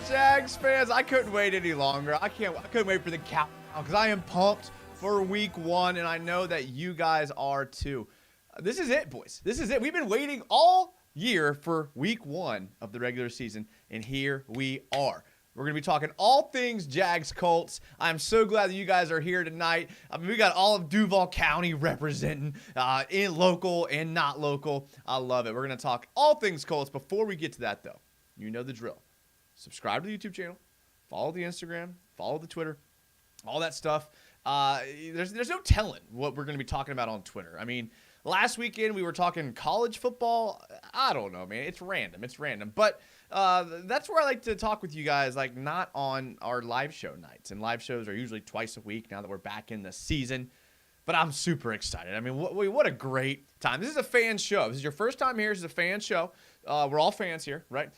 Jags fans, I couldn't wait any longer. I couldn't wait for the countdown because I am pumped for week 1, and I know that you guys are too. This is it, boys. This is it. We've been waiting all year for week 1 of the regular season, and here we are. We're going to be talking all things Jags Colts. I'm so glad that you guys are here tonight. I mean, we got all of Duval County representing in local and not local. I love it. We're going to talk all things Colts. Before we get to that, though, you know the drill. Subscribe to the YouTube channel. Follow the Instagram. Follow the Twitter. All that stuff. There's no telling what we're going to be talking about on Twitter. I mean, last weekend we were talking college football. I don't know, man. It's random. But that's where I like to talk with you guys, like not on our live show nights. And live shows are usually twice a week now that we're back in the season. But I'm super excited. I mean, what a great time. This is a fan show. This is your first time here. This is a fan show. We're all fans here, right?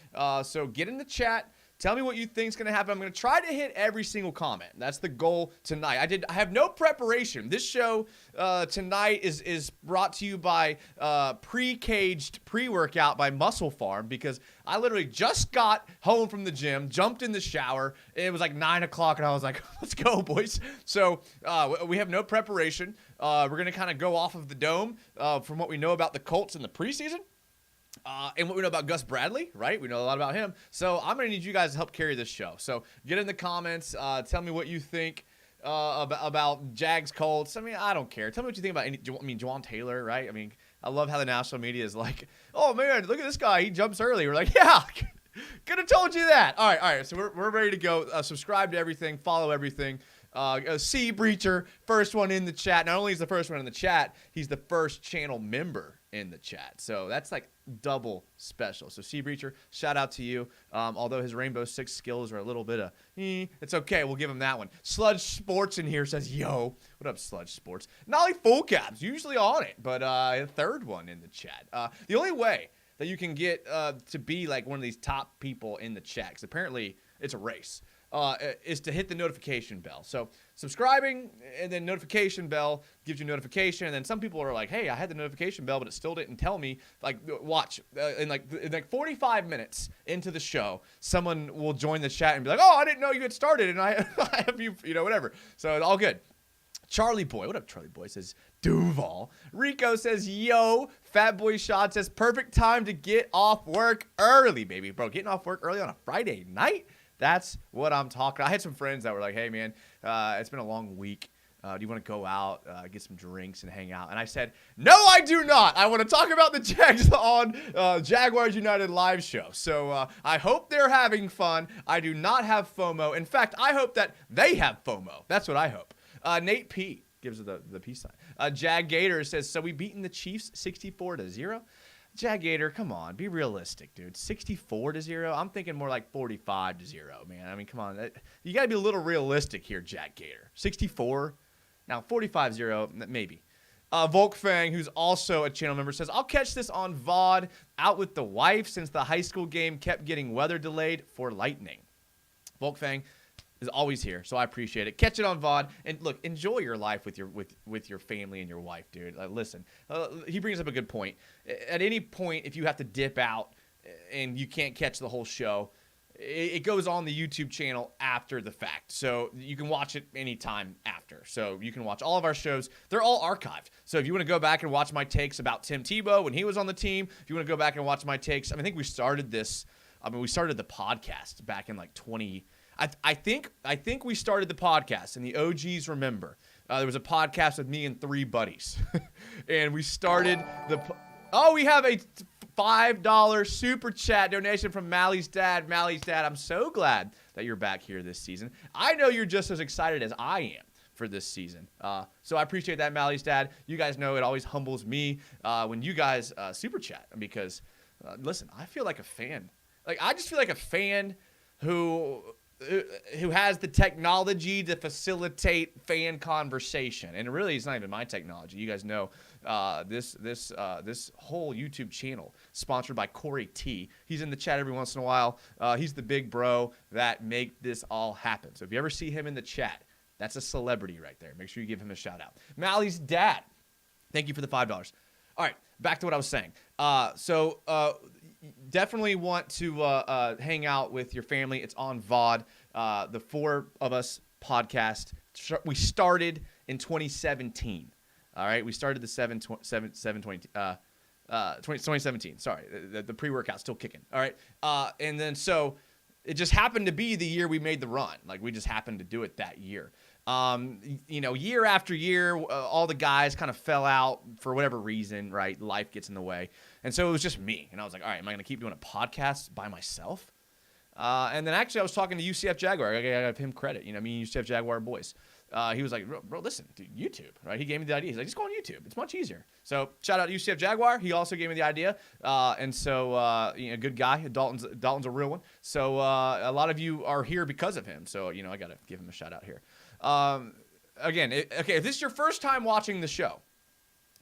So get in the chat. Tell me what you think is going to happen. I'm going to try to hit every single comment. That's the goal tonight. I have no preparation. This show tonight is brought to you by pre-caged pre-workout by Muscle Farm, because I literally just got home from the gym, jumped in the shower, and it was like 9 o'clock, and I was like, let's go, boys. So we have no preparation. We're going to kind of go off of the dome from what we know about the Colts in the preseason. And what we know about Gus Bradley, right? We know a lot about him. So I'm going to need you guys to help carry this show. So get in the comments. Tell me what you think about Jags Colts. I mean, I don't care. Tell me what you think about Juwan Taylor, right? I mean, I love how the national media is like, oh, man, look at this guy. He jumps early. We're like, yeah, could have told you that. All right. So we're ready to go. Subscribe to everything. Follow everything. C Breacher, first one in the chat. Not only is the first one in the chat, he's the first channel member in the chat. So that's like double special. So C Breacher, shout out to you. Although his Rainbow Six skills are a little bit of, it's okay. We'll give him that one. Sludge Sports in here says, yo, what up, Sludge Sports? Nolly Full Caps, usually on it, but a third one in the chat. The only way that you can get to be like one of these top people in the chat, because apparently it's a race, is to hit the notification bell. So subscribing and then notification bell gives you notification. And then some people are like, hey, I had the notification bell, but it still didn't tell me. Like, watch, in like 45 minutes into the show, someone will join the chat and be like, oh, I didn't know you had started, and I have you, whatever. So it's all good. Charlie Boy, what up, Charlie Boy, says Duval. Rico says, yo. Fat Boy Shot says, perfect time to get off work early, baby. Bro, getting off work early on a Friday night? That's what I'm talking about. I had some friends that were like, hey, man, it's been a long week. Do you want to go out, get some drinks, and hang out? And I said, no, I do not. I want to talk about the Jags on Jaguars United live show. So I hope they're having fun. I do not have FOMO. In fact, I hope that they have FOMO. That's what I hope. Nate P gives the peace sign. Jag Gator says, so we beaten the Chiefs 64-0. Jag Gator, come on, be realistic, dude. 64-0. I'm thinking more like 45-0, man. I mean, come on. You got to be a little realistic here, Jag Gator. 64. Now, 45-0, maybe. Volkfang, who's also a channel member, says, I'll catch this on VOD out with the wife since the high school game kept getting weather delayed for lightning. Volkfang is always here, so I appreciate it. Catch it on VOD, and look, enjoy your life with your family and your wife, dude. Listen, he brings up a good point. At any point, if you have to dip out and you can't catch the whole show, it goes on the YouTube channel after the fact, so you can watch it anytime after. So you can watch all of our shows. They're all archived. So if you want to go back and watch my takes about Tim Tebow when he was on the team, if you want to go back and watch my takes, I think we started this. We started the podcast back in like 20. I think we started the podcast, and the OGs remember. There was a podcast with me and 3 buddies, and we started we have a $5 super chat donation from Mally's dad. Mally's dad, I'm so glad that you're back here this season. I know you're just as excited as I am for this season. So I appreciate that, Mally's dad. You guys know it always humbles me when you guys super chat, because listen, I feel like a fan. Like, I just feel like a fan who has the technology to facilitate fan conversation. And really, it's not even my technology. You guys know this whole YouTube channel sponsored by Corey T. He's in the chat every once in a while. He's the big bro that make this all happen. So if you ever see him in the chat, that's a celebrity right there. Make sure you give him a shout out. Mally's dad, thank you for the $5. All right, back to what I was saying. So definitely want to hang out with your family. It's on VOD. The Four of Us podcast. We started in 2017. All right, we started the 2017. Sorry, the pre-workout's still kicking. All right, and then so it just happened to be the year we made the run. Like we just happened to do it that year. Year after year, all the guys kind of fell out for whatever reason, right? Life gets in the way. And so it was just me. And I was like, all right, am I going to keep doing a podcast by myself? And then actually I was talking to UCF Jaguar. I got to give him credit. Me and UCF Jaguar boys. He was like, bro, listen, dude, YouTube, right? He gave me the idea. He's like, just go on YouTube. It's much easier. So shout out to UCF Jaguar. He also gave me the idea. Good guy. Dalton's a real one. So a lot of you are here because of him. So, I got to give him a shout out here. If this is your first time watching the show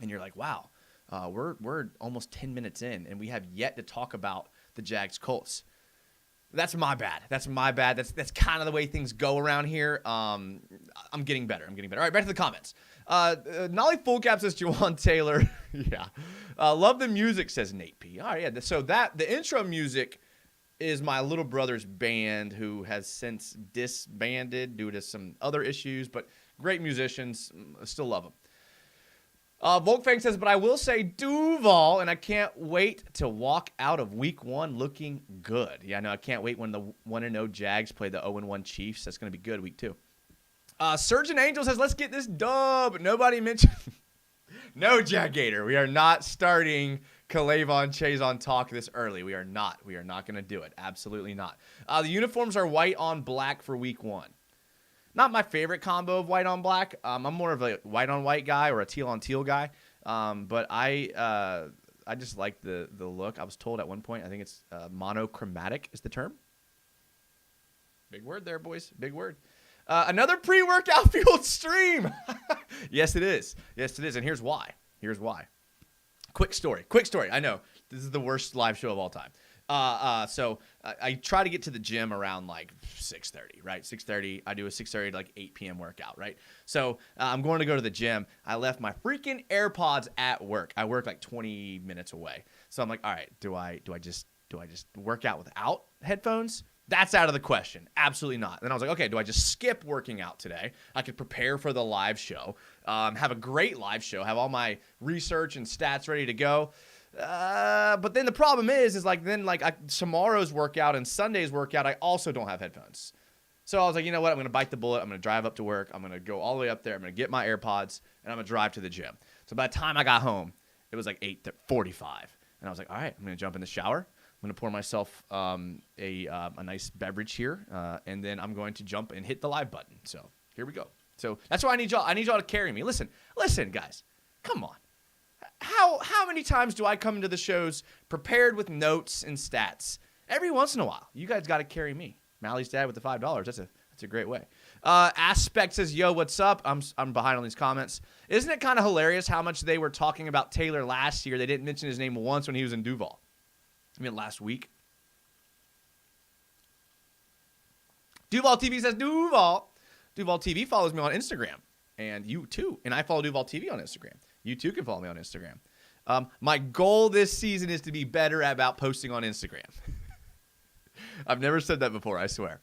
and you're like, wow, we're almost 10 minutes in and we have yet to talk about the Jags Colts. That's my bad. That's kind of the way things go around here. I'm getting better. All right, back to the comments. Nolly Full Cap says Juwan Taylor. Yeah. Love the music, says Nate P. All right, yeah. So the intro music is my little brother's band who has since disbanded due to some other issues, but great musicians. Still love them. Volkfang says, but I will say Duval, and I can't wait to walk out of week 1 looking good. Yeah, no, I can't wait when the 1-0 Jags play the 0-1 Chiefs. That's going to be good week 2. Surgeon Angel says, let's get this dub. Nobody mentioned. No, Jag Gator. We are not starting Kalavon Chazon talk this early. We are not. We are not going to do it. Absolutely not. The uniforms are white on black for week 1. Not my favorite combo of white on black. I'm more of a white on white guy or a teal on teal guy. But I just like the look. I was told at one point, I think it's monochromatic is the term. Big word there, boys. Big word. Another pre-workout fueled stream. Yes, it is. And here's why. Quick story. I know this is the worst live show of all time. So I try to get to the gym around like 6:30, right? 6:30. I do a 6:30 to like 8 p.m. workout, right? So I'm going to go to the gym. I left my freaking AirPods at work. I work like 20 minutes away. So I'm like, all right, do I just work out without headphones? That's out of the question. Absolutely not. Then I was like, okay, do I just skip working out today? I could prepare for the live show, have a great live show, have all my research and stats ready to go. But then the problem is tomorrow's workout and Sunday's workout, I also don't have headphones. So I was like, you know what? I'm going to bite the bullet. I'm going to drive up to work. I'm going to go all the way up there. I'm going to get my AirPods and I'm going to drive to the gym. So by the time I got home, it was like 8:45. And I was like, all right, I'm going to jump in the shower. I'm going to pour myself a nice beverage here. And then I'm going to jump and hit the live button. So here we go. So that's why I need y'all to carry me. Listen, guys, come on. How many times do I come into the shows prepared with notes and stats? Every once in a while. You guys got to carry me. Mally's dad with the $5. That's a great way. Aspect says, yo, what's up? I'm behind on these comments. Isn't it kind of hilarious how much they were talking about Taylor last year? They didn't mention his name once when he was in Duval. Last week. Duval TV says, Duval TV follows me on Instagram. And you too. And I follow Duval TV on Instagram. You too can follow me on Instagram. My goal this season is to be better about posting on Instagram. I've never said that before, I swear.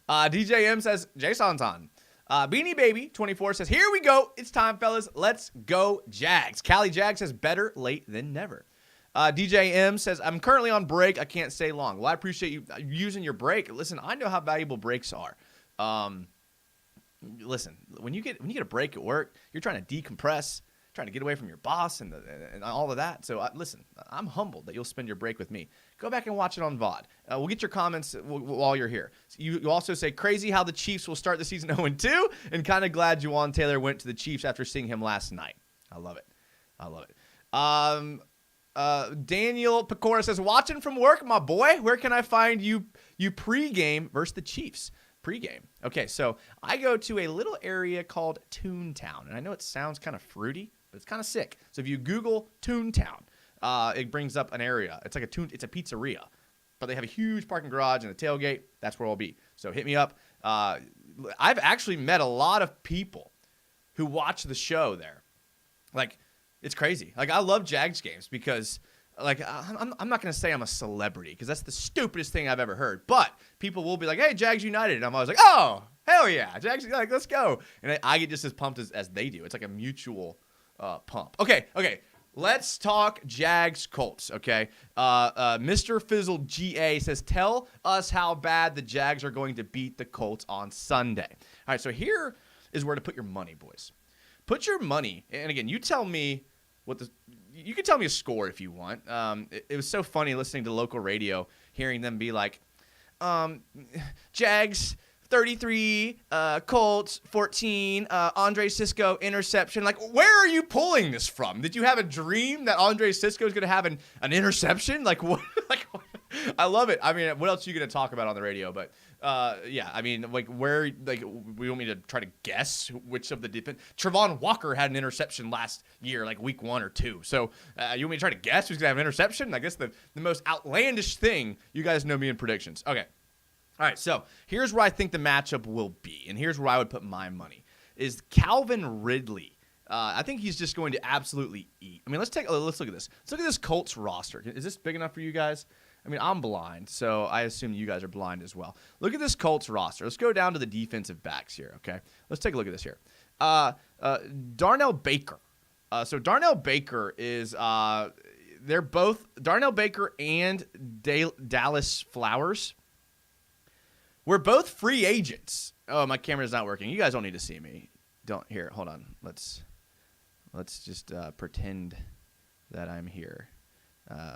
DJ M says, Jason's on. Beanie Baby 24 says, here we go. It's time, fellas. Let's go Jags. Cali Jags says, better late than never. DJ M says, I'm currently on break. I can't stay long. Well, I appreciate you using your break. Listen, I know how valuable breaks are. Listen, when you get a break at work, you're trying to decompress, trying to get away from your boss and all of that. So listen, I'm humbled that you'll spend your break with me. Go back and watch it on VOD. We'll get your comments while you're here. So you also say, crazy how the Chiefs will start the season 0-2, and kind of glad Juwan Taylor went to the Chiefs after seeing him last night. I love it. Daniel Pecora says, watching from work, my boy. Where can I find you pregame versus the Chiefs? Pregame. Okay, so I go to a little area called Toontown, and I know it sounds kind of fruity, but it's kind of sick. So if you Google Toontown, it brings up an area. It's like it's a pizzeria, but they have a huge parking garage and a tailgate. That's where I'll be. So hit me up. I've actually met a lot of people who watch the show there. Like, it's crazy. Like, I love Jags games because like I'm not gonna say I'm a celebrity because that's the stupidest thing I've ever heard. But people will be like, "Hey, Jags United," and I'm always like, "Oh, hell yeah, Jags! Like, let's go!" And I get just as pumped as they do. It's like a mutual pump. Okay. Let's talk Jags Colts. Okay. Mr. Fizzle GA says, "Tell us how bad the Jags are going to beat the Colts on Sunday." All right. So here is where to put your money, boys. Put your money, and again, you tell me you can tell me a score if you want. It was so funny listening to local radio, hearing them be like, Jags 33, Colts 14, Andre Cisco interception. Like, where are you pulling this from? Did you have a dream that Andre Cisco is going to have an interception? Like, what? Like, I love it. I mean, what else are you going to talk about on the radio? But yeah, I mean, like, where, like, we want me to try to guess which of the defense? Travon Walker had an interception last year, like week 1 or 2. So you want me to try to guess who's going to have an interception? I guess the most outlandish thing, you guys know me in predictions. Okay. All right, so here's where I think the matchup will be, and here's where I would put my money, is Calvin Ridley. I think he's just going to absolutely eat. I mean, let's look at this. Let's look at this Colts roster. Is this big enough for you guys? I mean, I'm blind, so I assume you guys are blind as well. Look at this Colts roster. Let's go down to the defensive backs here, okay? Let's take a look at this here. Darnell Baker. So Darnell Baker is they're both Darnell Baker and Dallas Flowers. We're both free agents. Oh, my camera's not working. You guys don't need to see me. Hold on. Let's just pretend that I'm here.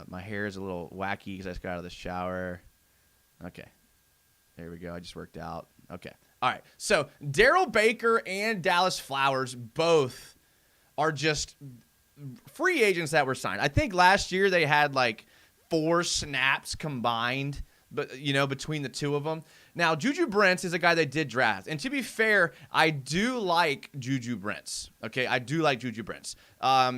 My hair is a little wacky because I just got out of the shower. Okay. There we go. I just worked out. Okay. All right. So Darrell Baker and Dallas Flowers both are just free agents that were signed. I think last year they had like 4 snaps combined, but between the two of them. Now, Juju Brents is a guy they did draft. And to be fair, I do like Juju Brents. Okay, I do like Juju Brents.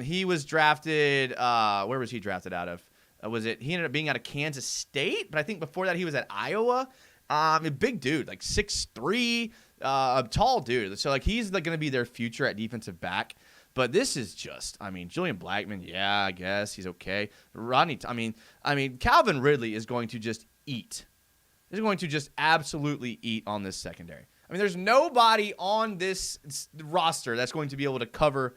He was drafted, where was he drafted out of? He ended up being out of Kansas State, but I think before that he was at Iowa. A big dude, like 6'3", a tall dude. So, like, he's like going to be their future at defensive back. But this is just, Julian Blackmon, yeah, I guess he's okay. Calvin Ridley is going to just eat. Is going to just absolutely eat on this secondary. There's nobody on this roster that's going to be able to cover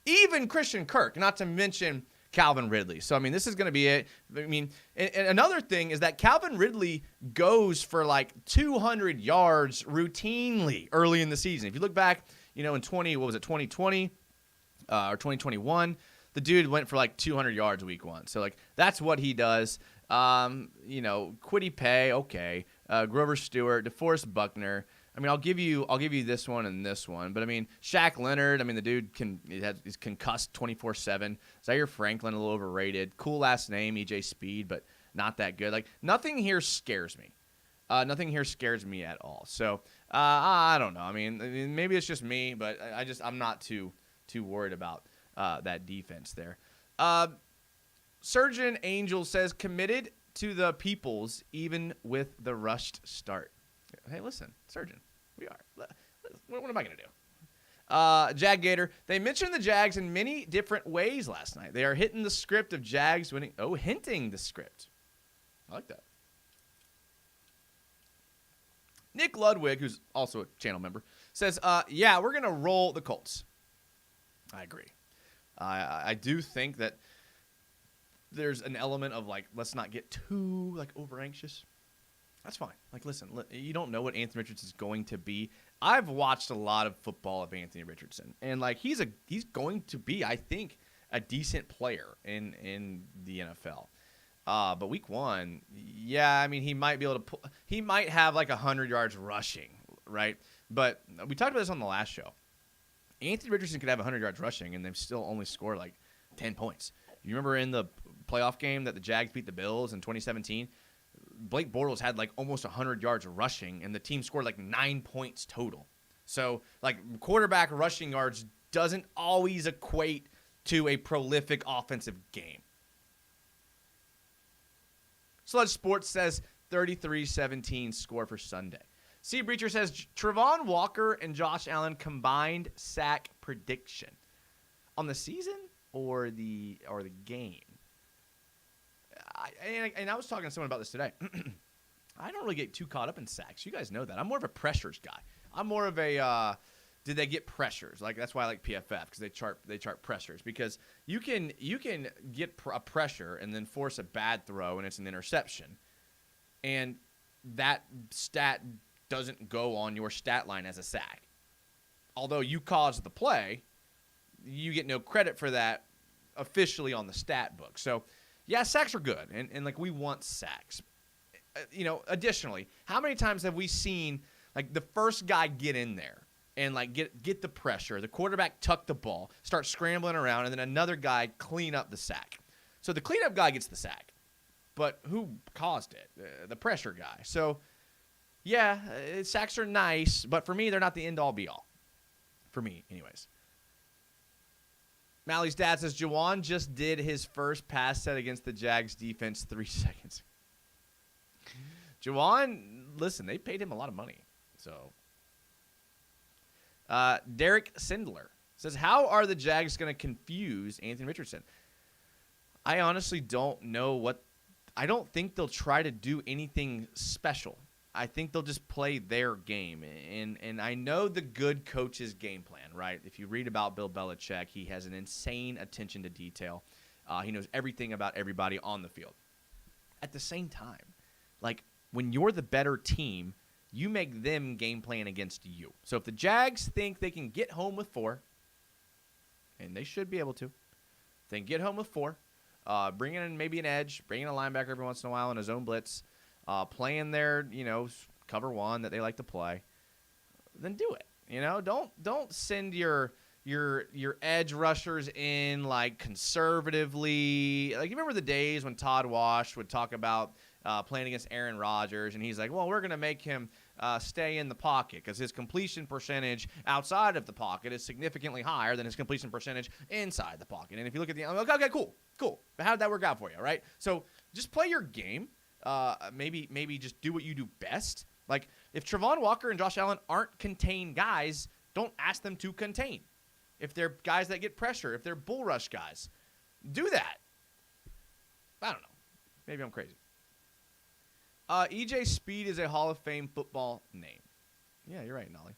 even Christian Kirk, not to mention Calvin Ridley. So, this is going to be it. And another thing is that Calvin Ridley goes for like 200 yards routinely early in the season. If you look back, in 2020 or 2021, the dude went for like 200 yards week 1. So, like, that's what he does. Kwity Paye, okay. Grover Stewart, DeForest Buckner. I'll give you this one and this one. But Shaq Leonard, the dude is concussed 24/7. Zaire Franklin, a little overrated. Cool last name, EJ Speed, but not that good. Like, nothing here scares me. Nothing here scares me at all. So I don't know. Maybe it's just me, but I'm not too worried about that defense there. Surgeon Angel says, committed to the Peoples, even with the rushed start. Hey, listen, Surgeon, we are. What am I going to do? Jag Gator, they mentioned the Jags in many different ways last night. They are hitting the script of Jags winning. Oh, hinting the script. I like that. Nick Ludwig, who's also a channel member, says, yeah, we're going to roll the Colts. I agree. I do think that there's an element of, like, let's not get too, like, over anxious. That's fine. Like, listen, you don't know what Anthony Richardson is going to be. I've watched a lot of football of Anthony Richardson, and, like, he's going to be, I think, a decent player in the NFL. But week 1, yeah, he might be able to he might have like 100 yards rushing, right? But we talked about this on the last show. Anthony Richardson could have 100 yards rushing, and they've still only scored like 10 points. You remember in the playoff game that the Jags beat the Bills in 2017? Blake Bortles had like almost 100 yards rushing, and the team scored like 9 points total. So, like, quarterback rushing yards doesn't always equate to a prolific offensive game. Sludge Sports says 33-17 score for Sunday. C. Breacher says Travon Walker and Josh Allen combined sack prediction on the season or the game. and I was talking to someone about this today. I don't really get too caught up in sacks. You guys know that. I'm more of a pressures guy. I'm more of a did they get pressures? Like that's why I like PFF because they chart pressures because you can get a pressure and then force a bad throw and it's an interception, and that stat doesn't go on your stat line as a sack. Although you caused the play, you get no credit for that officially on the stat book. So, yeah, sacks are good, and like we want sacks. Additionally, how many times have we seen like the first guy get in there and like get the pressure, the quarterback tuck the ball, start scrambling around, and then another guy clean up the sack? So the cleanup guy gets the sack, but who caused it? The pressure guy. So, yeah, sacks are nice, but for me, they're not the end-all, be-all. For me, anyways. Mally's dad says, Juwan just did his first pass set against the Jags defense 3 seconds. Juwan, listen, they paid him a lot of money. So, Derek Sindler says, how are the Jags going to confuse Anthony Richardson? I honestly don't know I don't think they'll try to do anything special. I think they'll just play their game. And I know the good coach's game plan, right? If you read about Bill Belichick, he has an insane attention to detail. He knows everything about everybody on the field. At the same time, like when you're the better team, you make them game plan against you. So if the Jags think they can get home with 4, and they should be able to, then get home with 4, bring in maybe an edge, bring in a linebacker every once in a while in a zone blitz, playing their, cover 1 that they like to play, then do it. Don't send your edge rushers in like conservatively. Like you remember the days when Todd Wash would talk about playing against Aaron Rodgers, and he's like, well, we're going to make him stay in the pocket because his completion percentage outside of the pocket is significantly higher than his completion percentage inside the pocket. And if you look at I'm like, okay, cool. But how did that work out for you, right? So just play your game. Maybe just do what you do best. Like if Travon Walker and Josh Allen aren't contained guys, don't ask them to contain. If they're guys that get pressure, if they're bull rush guys, do that. I don't know. Maybe I'm crazy. EJ Speed is a Hall of Fame football name. Yeah, you're right, Nolly.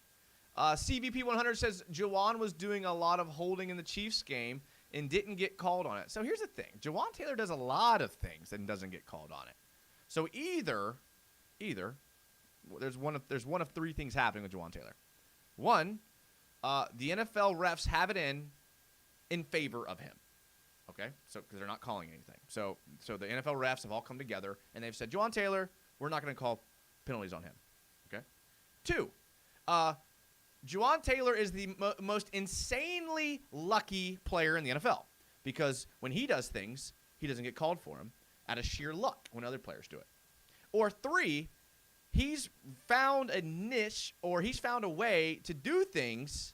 CVP 100 says Juwan was doing a lot of holding in the Chiefs game and didn't get called on it. So here's the thing. Juwan Taylor does a lot of things and doesn't get called on it. So either there's one of 3 things happening with Juwan Taylor. One, the NFL refs have it in favor of him. Okay, so because they're not calling anything. So the NFL refs have all come together and they've said, Juwan Taylor, we're not going to call penalties on him. Okay. 2, Juwan Taylor is the most insanely lucky player in the NFL because when he does things, he doesn't get called for them out of sheer luck when other players do it. Or 3, he's found a niche or he's found a way to do things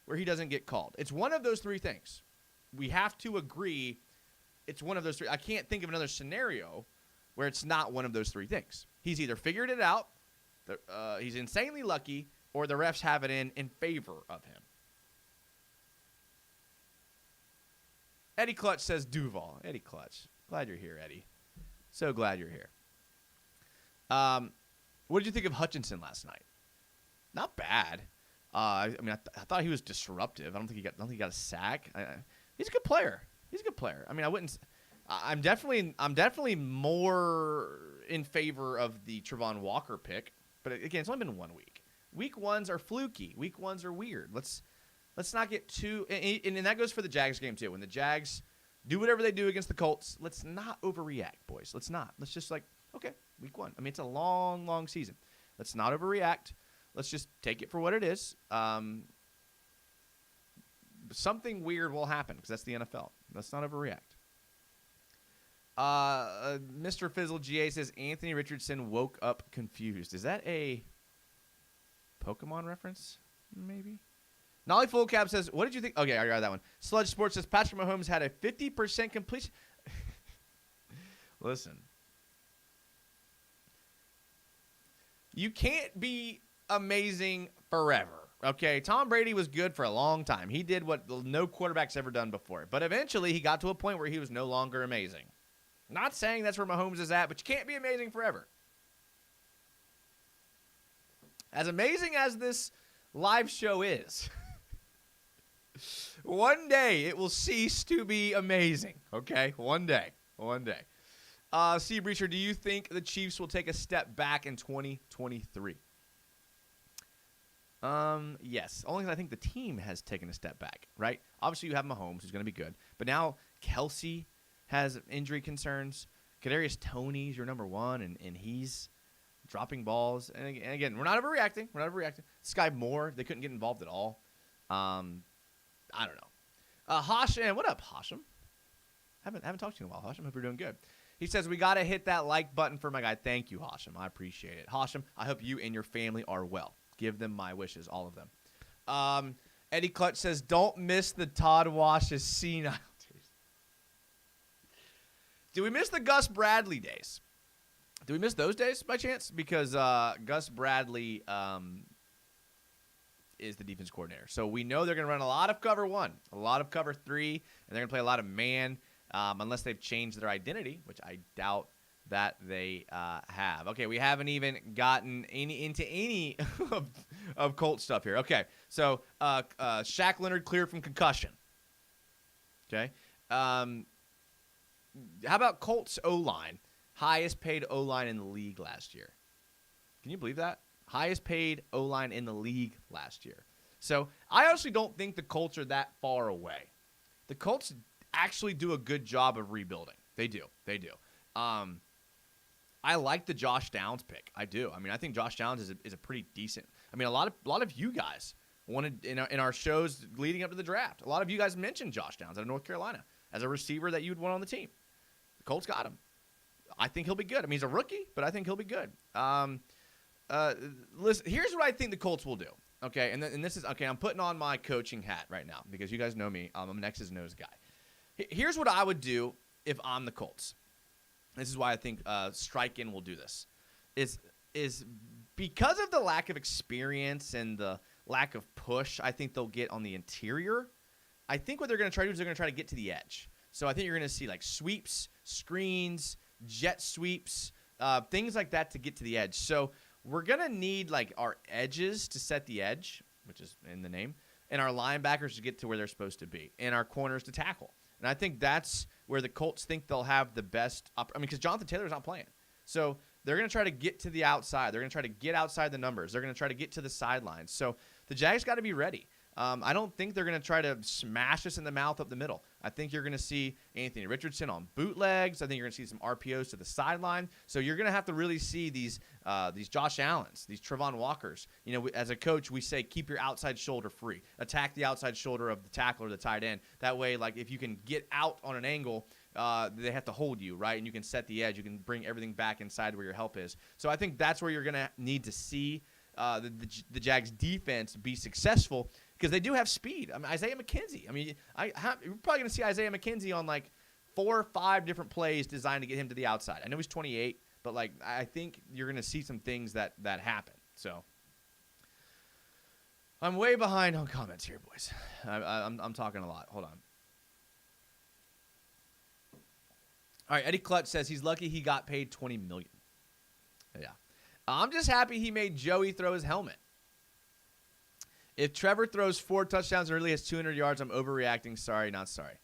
where he doesn't get called. It's one of those 3 things. We have to agree it's one of those 3. I can't think of another scenario where it's not one of those 3 things. He's either figured it out, he's insanely lucky, or the refs have it in favor of him. Eddie Clutch says Duval. Eddie Clutch. Glad you're here, Eddie. So glad you're here. What did you think of Hutchinson last night? Not bad. I thought he was disruptive. I don't think he got a sack. He's a good player. I mean, I'm definitely more in favor of the Travon Walker pick. But again, it's only been 1 week. Week 1s are fluky. Week 1s are weird. Let's not get too. And that goes for the Jags game too. When the Jags do whatever they do against the Colts, let's not overreact, boys. Let's not. Let's just okay, week 1. I mean, it's a long, long season. Let's not overreact. Let's just take it for what it is. Something weird will happen because that's the NFL. Let's not overreact. Mr. Fizzle GA says Anthony Richardson woke up confused. Is that a Pokemon reference? Maybe. Nolly Full Cap says, what did you think? Okay, I got that one. Sludge Sports says Patrick Mahomes had a 50% completion. Listen. You can't be amazing forever. Okay, Tom Brady was good for a long time. He did what no quarterback's ever done before. But eventually he got to a point where he was no longer amazing. Not saying that's where Mahomes is at, but you can't be amazing forever. As amazing as this live show is, one day it will cease to be amazing. Okay? One day. C. Breacher, do you think the Chiefs will take a step back in 2023? Yes. Only because I think the team has taken a step back, right? Obviously, you have Mahomes, who's going to be good. But now Kelsey has injury concerns. Kadarius Toney's your number one, and he's dropping balls. And again, we're not overreacting. Sky Moore, they couldn't get involved at all. I don't know. Hashem, what up, Hashem? Haven't talked to you in a while, Hashem. Hope you're doing good. He says, we got to hit that like button for my guy. Thank you, Hashem. I appreciate it. Hashem, I hope you and your family are well. Give them my wishes, all of them. Eddie Clutch says, don't miss the Todd Wash's senile days. Did we miss the Gus Bradley days? Did we miss those days by chance? Because Gus Bradley is the defense coordinator. So we know they're going to run a lot of cover one, a lot of cover three, and they're going to play a lot of man unless they've changed their identity, which I doubt that they have. Okay, we haven't even gotten into any of Colt stuff here. Okay, so Shaq Leonard cleared from concussion. Okay. How about Colts O-line? Highest paid O-line in the league last year. Can you believe that? Highest paid O-line in the league last year. So I actually don't think the Colts are that far away. The Colts actually do a good job of rebuilding. They do. I like the Josh Downs pick. I do. I mean, I think Josh Downs is a pretty decent. I mean, a lot of you guys wanted in our shows leading up to the draft. A lot of you guys mentioned Josh Downs out of North Carolina as a receiver that you'd want on the team. The Colts got him. I think he'll be good. I mean, he's a rookie, but I think he'll be good. Listen, here's what I think the Colts will do. Okay, and this is okay. I'm putting on my coaching hat right now because you guys know me. I'm an X's and O's guy. Here's what I would do if I'm the Colts. This is why I think Strike-In will do this. Is because of the lack of experience and the lack of push I think they'll get on the interior. I think what they're going to try to do is they're going to try to get to the edge. So I think you're going to see like sweeps, screens, jet sweeps, things like that to get to the edge. So we're going to need like our edges to set the edge, which is in the name, and our linebackers to get to where they're supposed to be, and our corners to tackle. And I think that's where the Colts think they'll have the best because Jonathan Taylor's not playing. So they're going to try to get to the outside. They're going to try to get outside the numbers. They're going to try to get to the sidelines. So the Jags got to be ready. I don't think they're going to try to smash us in the mouth up the middle. I think you're going to see Anthony Richardson on bootlegs. I think you're going to see some RPOs to the sideline. So you're going to have to really see these Josh Allens, these Trevon Walkers. You know, as a coach, we say keep your outside shoulder free. Attack the outside shoulder of the tackle or the tight end. That way, like if you can get out on an angle, they have to hold you, right? And you can set the edge. You can bring everything back inside where your help is. So I think that's where you're going to need to see the Jags defense be successful because they do have speed. I mean, Isaiah McKenzie. I mean, you're probably going to see Isaiah McKenzie on like 4 or 5 different plays designed to get him to the outside. I know he's 28, but like I think you're going to see some things that happen. So I'm way behind on comments here, boys. I'm talking a lot. Hold on. All right, Eddie Clutch says he's lucky he got paid $20 million. Yeah. I'm just happy he made Joey throw his helmet. If Trevor throws 4 touchdowns and really has 200 yards, I'm overreacting. Sorry, not sorry.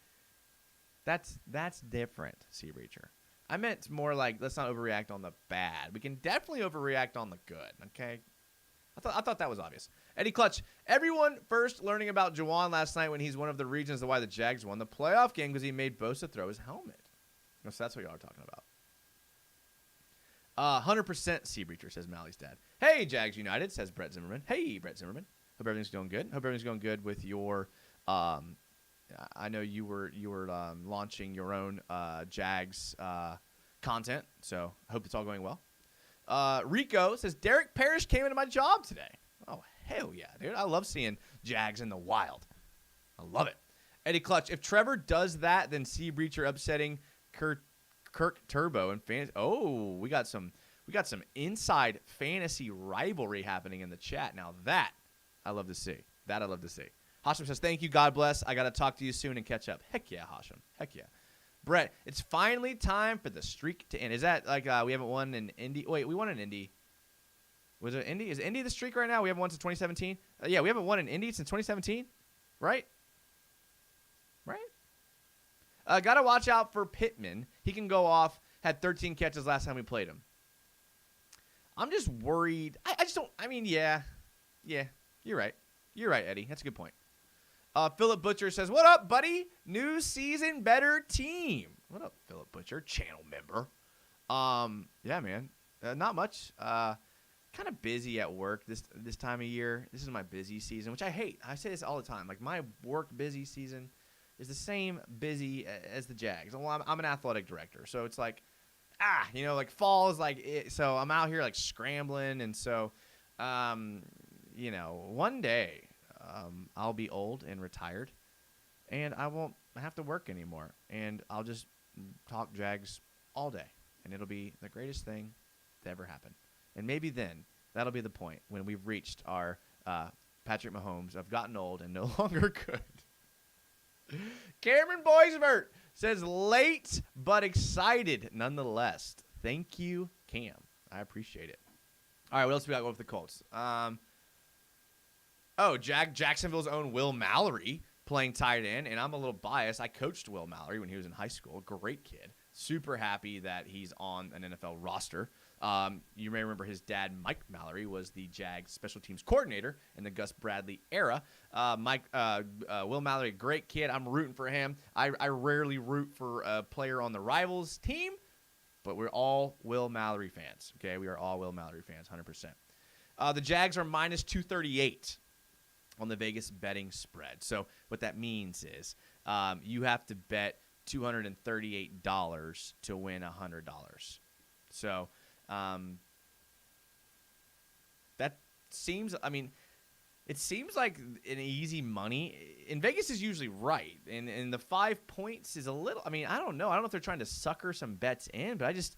That's different, C. Reacher. I meant more like let's not overreact on the bad. We can definitely overreact on the good, okay? I thought that was obvious. Eddie Clutch, everyone first learning about Juwan last night when he's one of the reasons why the Jags won the playoff game because he made Bosa throw his helmet. So that's what y'all are talking about. 100% C. Breacher, says Mally's dad. Hey, Jags United, says Brett Zimmerman. Hey, Brett Zimmerman. Hope everything's going good. Hope everything's going good with your I know you were launching your own Jags content, so I hope it's all going well. Rico says, Derek Parrish came into my job today. Oh, hell yeah, dude. I love seeing Jags in the wild. I love it. Eddie Clutch, if Trevor does that, then C. Breacher upsetting Kirk Turbo and fantasy. Oh, we got some inside fantasy rivalry happening in the chat. Now that I love to see. Hashem says, thank you. God bless. I got to talk to you soon and catch up. Heck yeah, Hashem. Heck yeah. Brett, it's finally time for the streak to end. Is that like we haven't won in Indy? Wait, we won in Indy. Was it Indy? Is Indy the streak right now? We haven't won since 2017? Yeah, we haven't won in Indy since 2017, right? Right? Got to watch out for Pittman. He can go off. Had 13 catches last time we played him. I'm just worried. I just don't. I mean, yeah. You're right. You're right, Eddie. That's a good point. Philip Butcher says, "What up, buddy? New season, better team." What up, Philip Butcher, channel member? Yeah, man. Not much. Kind of busy at work this time of year. This is my busy season, which I hate. I say this all the time. Like, my work busy season is the same busy as the Jags. Well, I'm an athletic director, so it's like, like fall is like it. So I'm out here like scrambling, and so, one day, I'll be old and retired, and I won't have to work anymore, and I'll just talk Jags all day, and it'll be the greatest thing to ever happen. And maybe then that'll be the point when we've reached our Patrick Mahomes of gotten old and no longer good. Cameron Boisvert says late but excited nonetheless. Thank you, Cam. I appreciate it. All right, what else we got with the Colts? Jacksonville's own Will Mallory playing tight end, and I'm a little biased. I coached Will Mallory when he was in high school. Great kid. Super happy that he's on an NFL roster. You may remember his dad, Mike Mallory, was the Jags special teams coordinator in the Gus Bradley era. Will Mallory, great kid. I'm rooting for him. I rarely root for a player on the rivals team, but we're all Will Mallory fans. Okay, we are all Will Mallory fans, 100%. The Jags are minus 238 on the Vegas betting spread. So what that means is you have to bet $238 to win $100. So that seems, it seems like an easy money. And Vegas is usually right. And the 5 points is a little, I don't know. I don't know if they're trying to sucker some bets in, but I just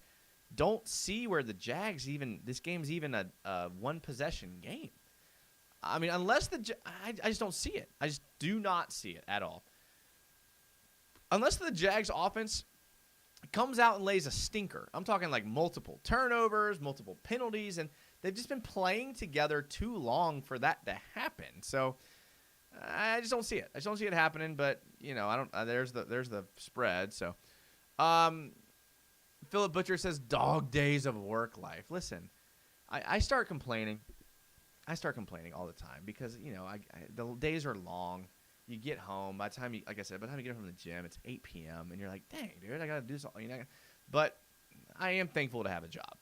don't see where the Jags this game's even a one-possession game. Unless I just don't see it. I just do not see it at all. Unless the Jags offense comes out and lays a stinker. I'm talking like multiple turnovers, multiple penalties, and they've just been playing together too long for that to happen. So I just don't see it. I just don't see it happening. But I don't. There's the spread. So Philip Butcher says dog days of work life. Listen, I start complaining. I start complaining all the time because the days are long. You get home by the time you get home from the gym, it's 8 p.m. and you're like, dang, dude, I gotta do something. But I am thankful to have a job.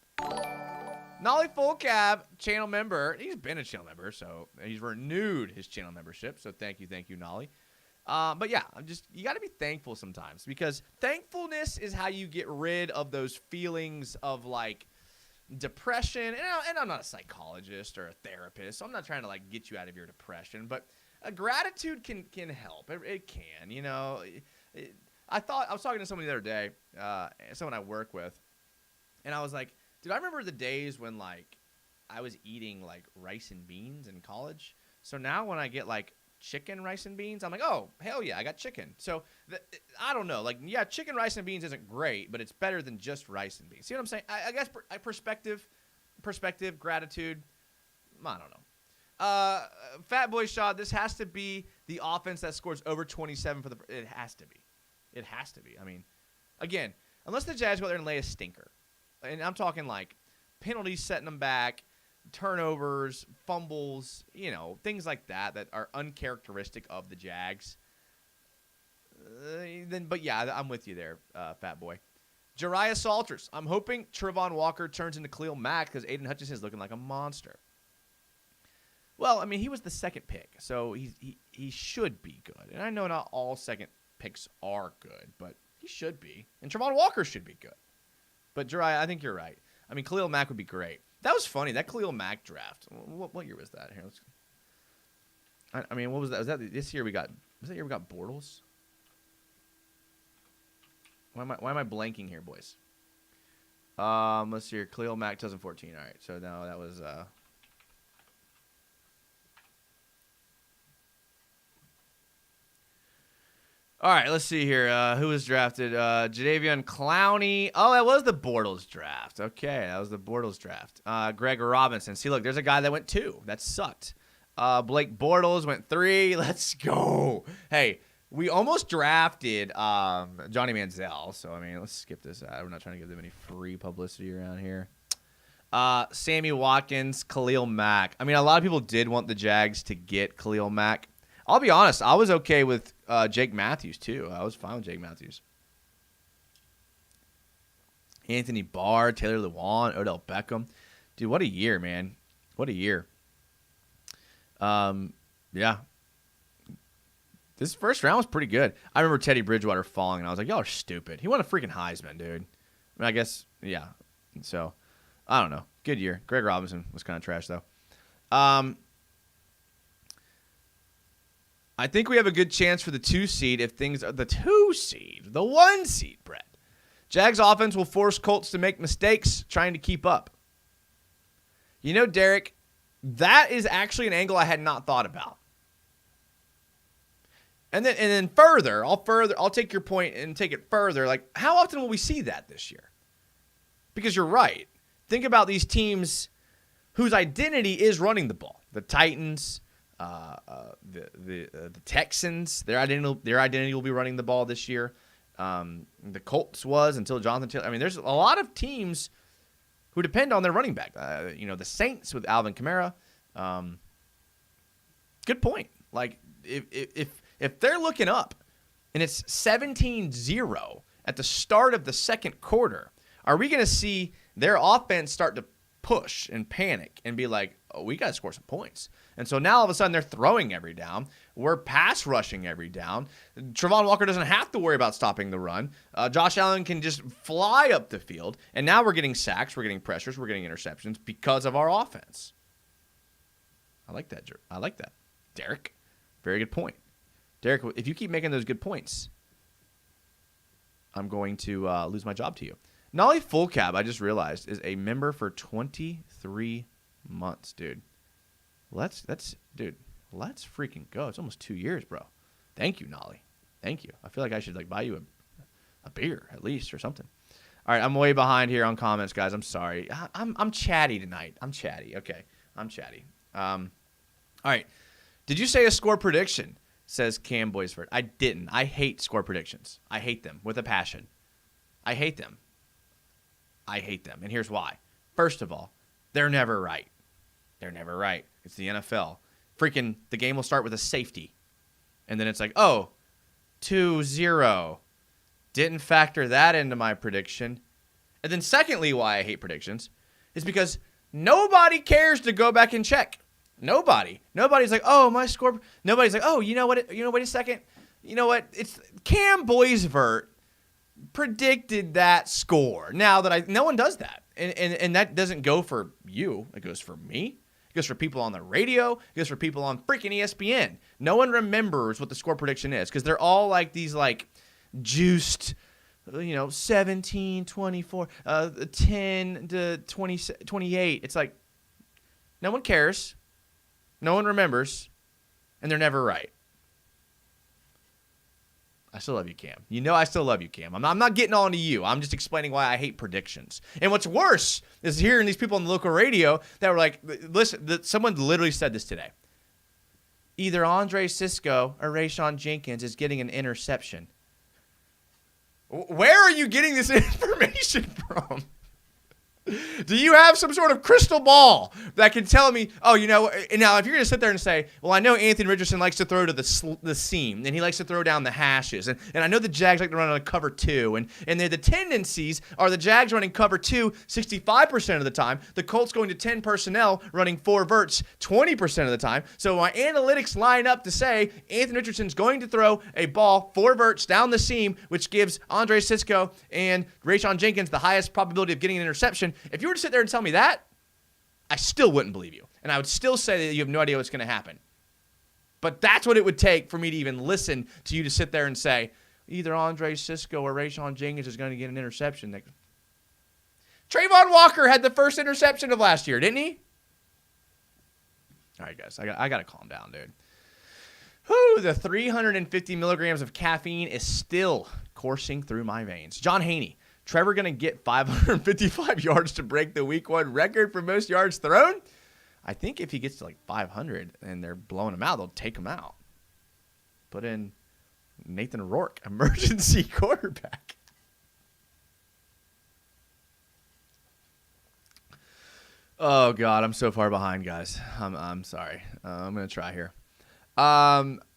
Nolly Full Cab, channel member. He's been a channel member, so he's renewed his channel membership. So thank you, Nolly. But yeah, you got to be thankful sometimes because thankfulness is how you get rid of those feelings of like depression. And I'm not a psychologist or a therapist, so I'm not trying to like get you out of your depression, but gratitude can help. It can, I was talking to somebody the other day, someone I work with, and I was like, dude, I remember the days when like I was eating like rice and beans in college. So now when I get like chicken, rice, and beans, I'm like, oh, hell yeah, I got chicken. So I don't know. Like, yeah, chicken, rice, and beans isn't great, but it's better than just rice and beans. See what I'm saying? I guess perspective, gratitude, I don't know. Fat Boy Shaw, this has to be the offense that scores over 27 it has to be. It has to be. Again, unless the Jags go out there and lay a stinker. And I'm talking like penalties setting them back, turnovers, fumbles, things like that are uncharacteristic of the Jags. But yeah, I'm with you there, Fat Boy. Jariah Salters, I'm hoping Trevon Walker turns into Khalil Mack because Aiden Hutchinson is looking like a monster. Well, he was the second pick, so he should be good. And I know not all second picks are good, but he should be. And Trevon Walker should be good. But Jariah, I think you're right. Khalil Mack would be great. That was funny. That Khalil Mack draft. What year was that? Here, what was that? Was that this year we got? Was that year we got Bortles? Why am I blanking here, boys? Let's see here. Khalil Mack 2014. All right. So no, that was All right, let's see here. Who was drafted? Jadeveon Clowney. Oh, that was the Bortles draft. Okay, that was the Bortles draft. Greg Robinson. See, look, there's a guy that went 2. That sucked. Blake Bortles went 3. Let's go. Hey, we almost drafted Johnny Manziel. So, I mean, let's skip this out. We're not trying to give them any free publicity around here. Sammy Watkins, Khalil Mack. I mean, a lot of people did want the Jags to get Khalil Mack. I'll be honest, I was okay with Jake Matthews, too. I was fine with Jake Matthews. Anthony Barr, Taylor Lewan, Odell Beckham. Dude, what a year, man. What a year. Yeah. This first round was pretty good. I remember Teddy Bridgewater falling, and I was like, y'all are stupid. He won a freaking Heisman, dude. I mean, I guess, yeah. So, I don't know. Good year. Greg Robinson was kind of trash, though. I think we have a good chance for the 2 seed if things are the 2 seed, the 1 seed, Brett. Jags offense will force Colts to make mistakes trying to keep up. You know, Derek, that is actually an angle I had not thought about. And then further, I'll take your point and take it further. Like, how often will we see that this year? Because you're right. Think about these teams whose identity is running the ball. The Titans, the Texans, their identity will be running the ball this year. The Colts was until Jonathan Taylor. I mean, there's a lot of teams who depend on their running back. The Saints with Alvin Kamara. Good point. Like, if they're looking up and it's 17-0 at the start of the second quarter, are we going to see their offense start to push and panic and be like, oh, we got to score some points? And so now all of a sudden they're throwing every down. We're pass rushing every down. Travon Walker doesn't have to worry about stopping the run. Josh Allen can just fly up the field. And now we're getting sacks, we're getting pressures, we're getting interceptions because of our offense. I like that. Derek, very good point. Derek, if you keep making those good points, I'm going to lose my job to you. Nolly Full Cab, I just realized, is a member for 23 months, dude. Let's freaking go. It's almost 2 years, bro. Thank you, Nolly. Thank you. I feel like I should buy you a beer at least or something. All right, I'm way behind here on comments, guys. I'm sorry. I'm chatty tonight. I'm chatty. Okay, I'm chatty. All right. Did you say a score prediction? Says Cam Boysford. I didn't. I hate score predictions. I hate them with a passion. I hate them. And here's why. First of all, they're never right. It's the NFL. Freaking, the game will start with a safety. And then it's like, 2-0. Didn't factor that into my prediction. And then secondly, why I hate predictions is because nobody cares to go back and check. Nobody. Nobody's like, oh, my score. Nobody's like, oh, you know what? Wait a second. You know what? It's Cam Boysvert predicted that score. Now that no one does that. And that doesn't go for you. It goes for me. It goes for people on the radio. It goes for people on freaking ESPN. No one remembers what the score prediction is because they're all like these juiced, 17, 24, 10 to 20, 28. It's like no one cares. No one remembers. And they're never right. I still love you, Cam. You know I still love you, Cam. I'm not getting on to you. I'm just explaining why I hate predictions. And what's worse is hearing these people on the local radio that were like, listen, someone literally said this today. Either Andre Sisco or Rayshon Jenkins is getting an interception. Where are you getting this information from? Do you have some sort of crystal ball that can tell me, now if you're going to sit there and say, well, I know Anthony Richardson likes to throw to the seam, and he likes to throw down the hashes, and I know the Jags like to run on a cover 2, and the tendencies are the Jags running cover 2 65% of the time, the Colts going to 10 personnel running 4 verts 20% of the time. So my analytics line up to say Anthony Richardson's going to throw a ball 4 verts down the seam, which gives Andre Sisco and Rayshon Jenkins the highest probability of getting an interception. If you were to sit there and tell me that, I still wouldn't believe you. And I would still say that you have no idea what's going to happen. But that's what it would take for me to even listen to you to sit there and say, either Andre Sisco or Rayshon Jenkins is going to get an interception. Travon Walker had the first interception of last year, didn't he? All right, guys, I got to calm down, dude. Whew, the 350 milligrams of caffeine is still coursing through my veins. John Haney, Trevor going to get 555 yards to break the week 1 record for most yards thrown? I think if he gets to like 500 and they're blowing him out, they'll take him out. Put in Nathan Rourke, emergency quarterback. Oh, God, I'm so far behind, guys. I'm sorry. I'm going to try here.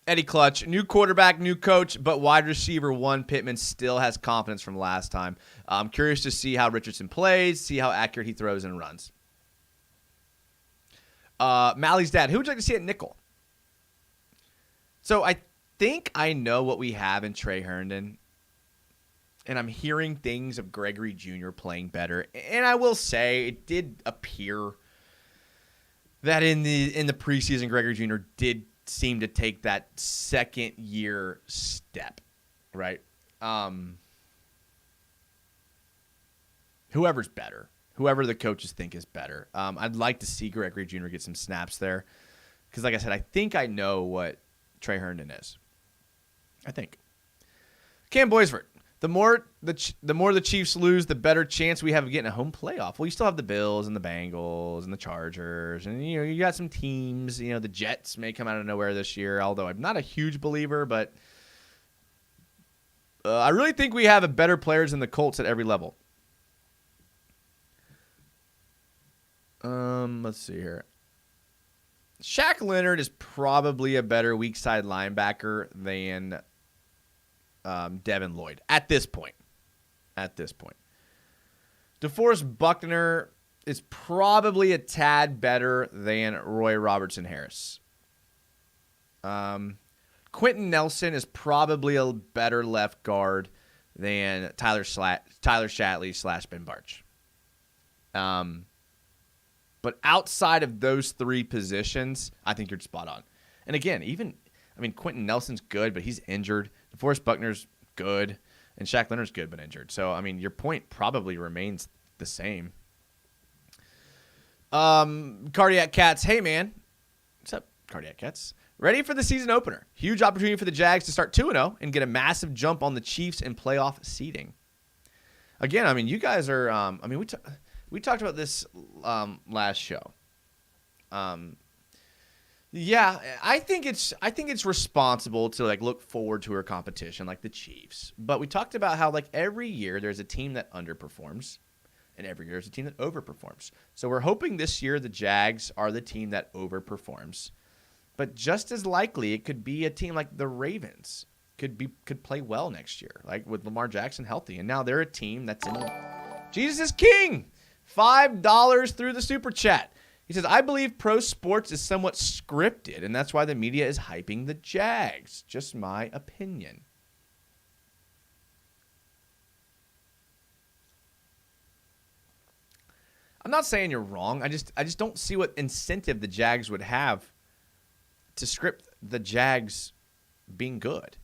Eddie Clutch, new quarterback, new coach, but wide receiver 1, Pittman still has confidence from last time. I'm curious to see how Richardson plays, see how accurate he throws and runs. Mally's dad, who would you like to see at nickel? So I think I know what we have in Trey Herndon, and I'm hearing things of Gregory Jr. playing better. And I will say it did appear that in the preseason, Gregory Jr. did seem to take that second year step, right? Whoever's better, whoever the coaches think is better. I'd like to see Gregory Jr. get some snaps there because, like I said, I think I know what Trey Herndon is. I think. Cam Boisvert. The more the Chiefs lose, the better chance we have of getting a home playoff. Well, you still have the Bills and the Bengals and the Chargers, and you got some teams. The Jets may come out of nowhere this year. Although I'm not a huge believer, but I really think we have a better players than the Colts at every level. Let's see here. Shaq Leonard is probably a better weak side linebacker than Devin Lloyd at this point. DeForest Buckner is probably a tad better than Roy Robertson Harris. Quentin Nelson is probably a better left guard than Tyler Shatley / Ben Barch. But outside of those 3 positions, I think you're spot on. And again, Quentin Nelson's good, but he's injured. DeForest Buckner's good, and Shaq Leonard's good but injured. So, your point probably remains the same. Cardiac Cats, hey, man. What's up, Cardiac Cats? Ready for the season opener. Huge opportunity for the Jags to start 2-0 and get a massive jump on the Chiefs in playoff seeding. Again, you guys are we talked about this last show. Yeah, I think it's responsible to look forward to our competition like the Chiefs. But we talked about how every year there's a team that underperforms and every year there's a team that overperforms. So we're hoping this year the Jags are the team that overperforms. But just as likely it could be a team like the Ravens could play well next year, with Lamar Jackson healthy. And now they're a team that's in Jesus is King. $5 through the super chat. He says, I believe pro sports is somewhat scripted, and that's why the media is hyping the Jags. Just my opinion. I'm not saying you're wrong. I just don't see what incentive the Jags would have to script the Jags being good.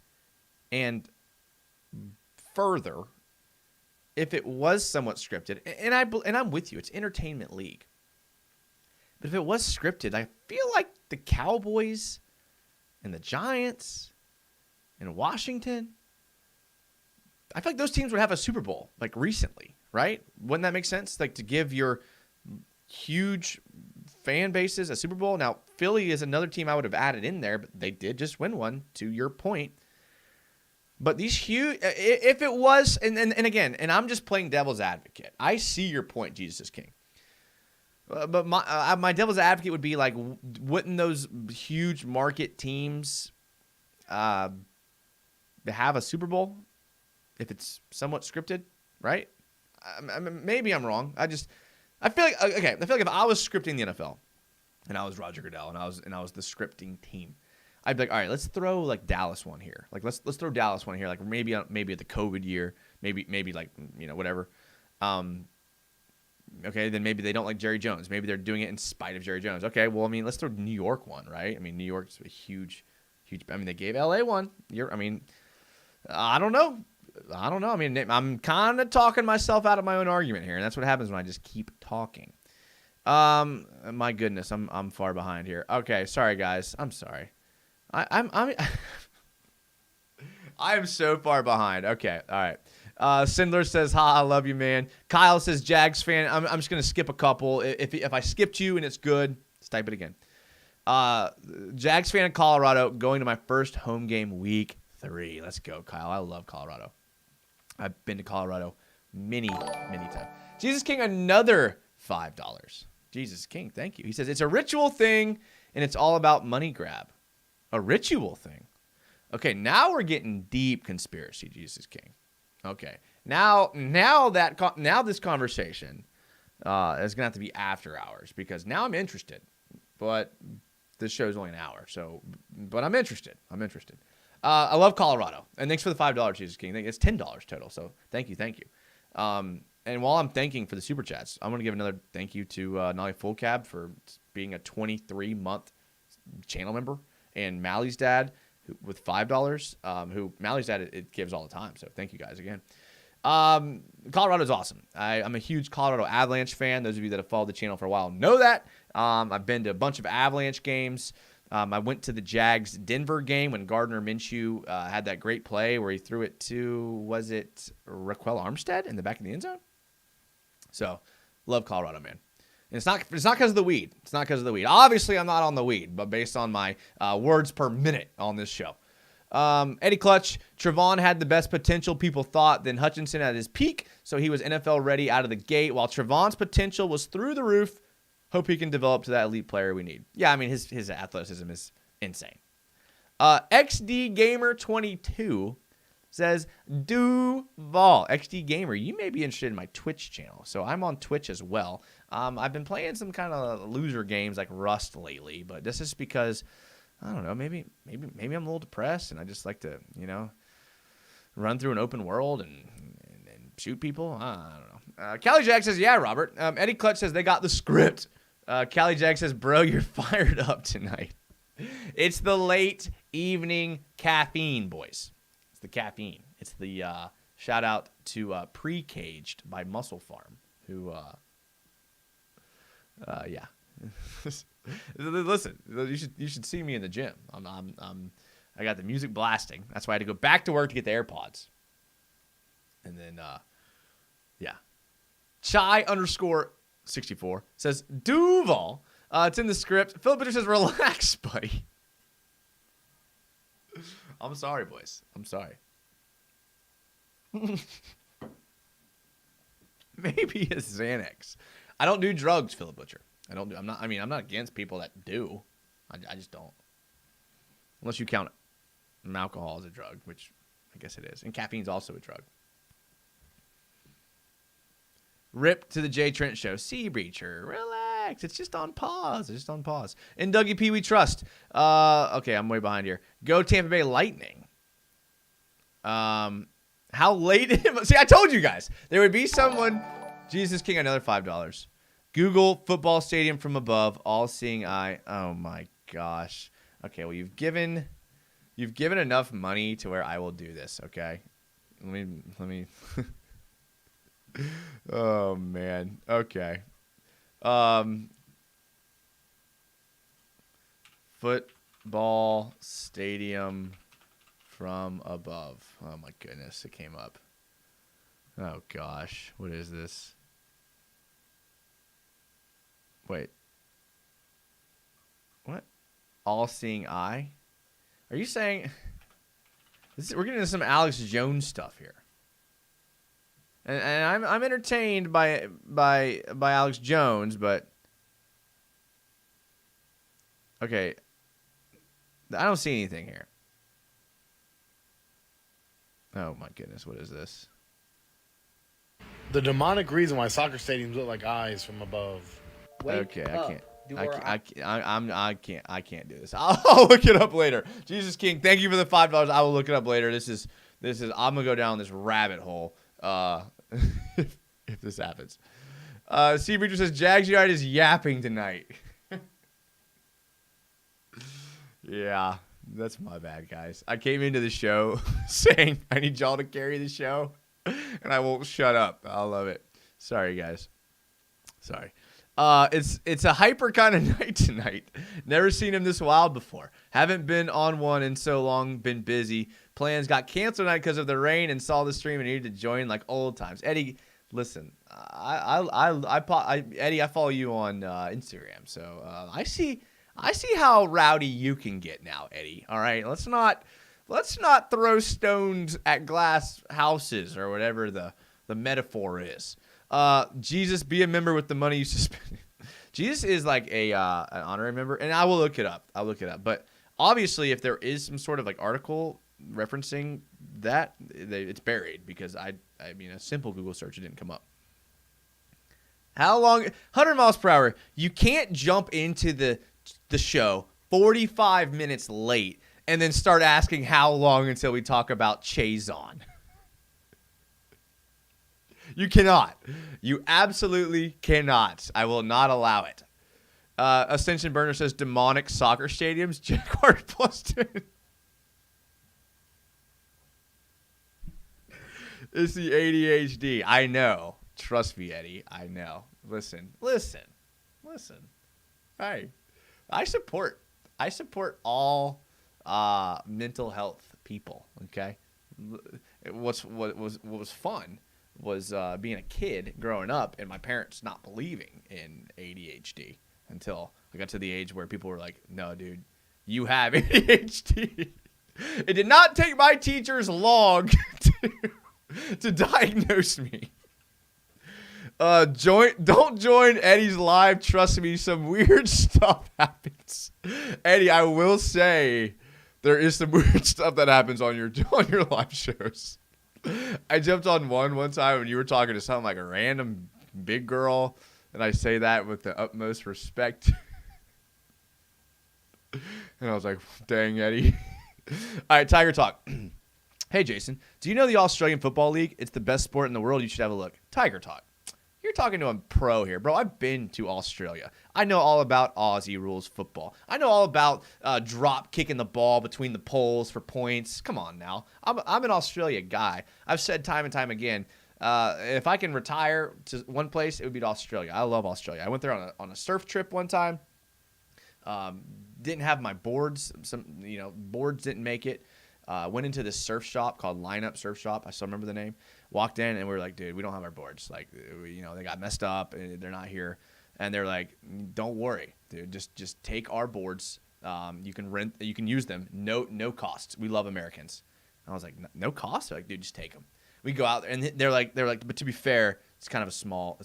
And further, if it was somewhat scripted, and I'm with you, it's entertainment league. But if it was scripted, I feel like the Cowboys and the Giants and Washington, I feel like those teams would have a Super Bowl recently, right? Wouldn't that make sense? To give your huge fan bases a Super Bowl. Now, Philly is another team I would have added in there, but they did just win one, to your point. But these huge, if it was, and again, and I'm just playing devil's advocate. I see your point, Jesus is King. But my devil's advocate would be wouldn't those huge market teams have a Super Bowl if it's somewhat scripted, right? Maybe I'm wrong. I feel like if I was scripting the NFL and I was Roger Goodell and I was the scripting team, I'd be all right, let's throw Dallas one here. Let's throw Dallas one here. Maybe at the COVID year, maybe whatever. Okay, then maybe they don't like Jerry Jones. Maybe they're doing it in spite of Jerry Jones. Okay, well, let's throw New York one, right? New York's a huge. They gave LA one. I don't know. I'm kind of talking myself out of my own argument here, and that's what happens when I just keep talking. My goodness, I'm far behind here. Okay, sorry guys. I'm sorry. I'm I am so far behind. Okay, all right. Sindler says, "Ha, I love you, man." Kyle says, "Jags fan." I'm just gonna skip a couple. If I skipped you and it's good, let's type it again. Jags fan in Colorado, going to my first home game week 3. Let's go, Kyle. I love Colorado. I've been to Colorado many times. Jesus King, another $5. Jesus King, thank you. He says, "It's a ritual thing, and it's all about money grab." A ritual thing. Okay, now we're getting deep conspiracy, Jesus King. Okay, now this conversation is gonna have to be after hours because now I'm interested, but this show's only an hour, but I'm interested. I love Colorado, and thanks for the $5, Jesus King. It's $10 total, so thank you. And while I'm thanking for the super chats, I'm gonna give another thank you to Nolly Full Cab for being a 23-month channel member, and Mally's dad with $5. Who Mally's dad it gives all the time, so thank you guys again. Colorado's awesome. I'm a huge Colorado Avalanche fan. Those of you that have followed the channel for a while know that. I've been to a bunch of Avalanche games. I went to the Jags Denver game when Gardner Minshew had that great play where he threw it to, was it Raquel Armstead in the back of the end zone? So, love Colorado, man. And it's not because of the weed. It's not because of the weed. Obviously, I'm not on the weed, but based on my words per minute on this show. Eddie Clutch, Trevon had the best potential people thought than Hutchinson at his peak, so he was NFL ready out of the gate, while Trevon's potential was through the roof. Hope he can develop to that elite player we need. Yeah, I mean, his athleticism is insane. XD Gamer 22 says, Duval. XD Gamer, you may be interested in my Twitch channel. So I'm on Twitch as well. I've been playing some kind of loser games like Rust lately, but this is because, I don't know, maybe I'm a little depressed and I just like to, run through an open world and shoot people. I don't know. Callie Jack says, yeah, Robert. Eddie Clutch says they got the script. Callie Jack says, bro, you're fired up tonight. It's the late evening caffeine, boys. It's the caffeine. It's the shout out to Pre-Caged by Muscle Farm, who, yeah. Listen, you should see me in the gym. I got the music blasting. That's why I had to go back to work to get the AirPods. And then, yeah. Chai_64 says, Duval. It's in the script. Philip Bitter says, relax, buddy. I'm sorry, boys. I'm sorry. Maybe a Xanax. I don't do drugs, Philip Butcher. I'm not against people that do. I just don't. Unless you count alcohol as a drug, which I guess it is. And caffeine's also a drug. Rip to the Jay Trent Show. Sea Breacher. Relax. It's just on pause. And Dougie P, we trust. Okay, I'm way behind here. Go Tampa Bay Lightning. How late? See, I told you guys. There would be someone. Jesus King, another $5. Google football stadium from above. All-seeing eye. Oh, my gosh. Okay, well, you've given enough money to where I will do this, okay? Let me. Oh, man. Okay. Football stadium from above. Oh, my goodness. It came up. Oh, gosh. What is this? Wait. What? All-seeing eye? Are you saying... we're getting into some Alex Jones stuff here. And I'm entertained by Alex Jones, but okay, I don't see anything here. Oh my goodness, what is this? The demonic reason why soccer stadiums look like eyes from above. Okay, I can't do this. I'll look it up later. Jesus King, thank you for the $5. I will look it up later. This is I'm gonna go down this rabbit hole. If this happens. Sea Breacher says Jags Yard is yapping tonight. Yeah, that's my bad, guys. I came into the show saying I need y'all to carry the show, and I won't shut up. I love it. Sorry, guys. Sorry. It's a hyper kind of night tonight. Never seen him this wild before. Haven't been on one in so long. Been busy. Plans got canceled tonight because of the rain, and saw the stream and needed to join like old times. Eddie, listen, Eddie, I follow you on Instagram, so I see how rowdy you can get now, Eddie. All right, let's not throw stones at glass houses or whatever the metaphor is. Jesus, be a member with the money you suspended. Jesus is like an honorary member, and I will look it up. But obviously, if there is some sort of like article referencing that, it's buried because I mean, a simple Google search, it didn't come up. How long? 100 miles per hour. You can't jump into the show 45 minutes late and then start asking how long until we talk about Chazon. You cannot. You absolutely cannot. I will not allow it. Ascension Burner says demonic soccer stadiums. Jaguars +10. It's the ADHD. I know. Trust me, Eddie. I know. Listen. Hey, I support all mental health people. Okay. What was fun was being a kid growing up and my parents not believing in ADHD until I got to the age where people were like, no, dude, you have ADHD. It did not take my teachers long to diagnose me. Don't join Eddie's live. Trust me, some weird stuff happens. Eddie, I will say there is some weird stuff that happens on your live shows. I jumped on one time when you were talking to something like a random big girl, and I say that with the utmost respect. And I was like, dang, Eddie. All right, Tiger Talk. Hey, Jason, do you know the Australian Football League? It's the best sport in the world. You should have a look. Tiger Talk. You're talking to a pro here, bro. I've been to Australia. I know all about Aussie rules football. I know all about drop kicking the ball between the poles for points. Come on now. I'm an Australia guy. I've said time and time again, if I can retire to one place, it would be to Australia. I love Australia. I went there on a surf trip one time. Didn't have my boards. Boards didn't make it. Went into this surf shop called Lineup Surf Shop. I still remember the name. Walked in and we were like, dude, we don't have our boards. Like, they got messed up and they're not here. And they're like, don't worry, dude. Just take our boards. You can use them. No cost. We love Americans. And I was like, no cost? They're like, dude, just take them. We go out there and they're like, but to be fair, it's kind of a small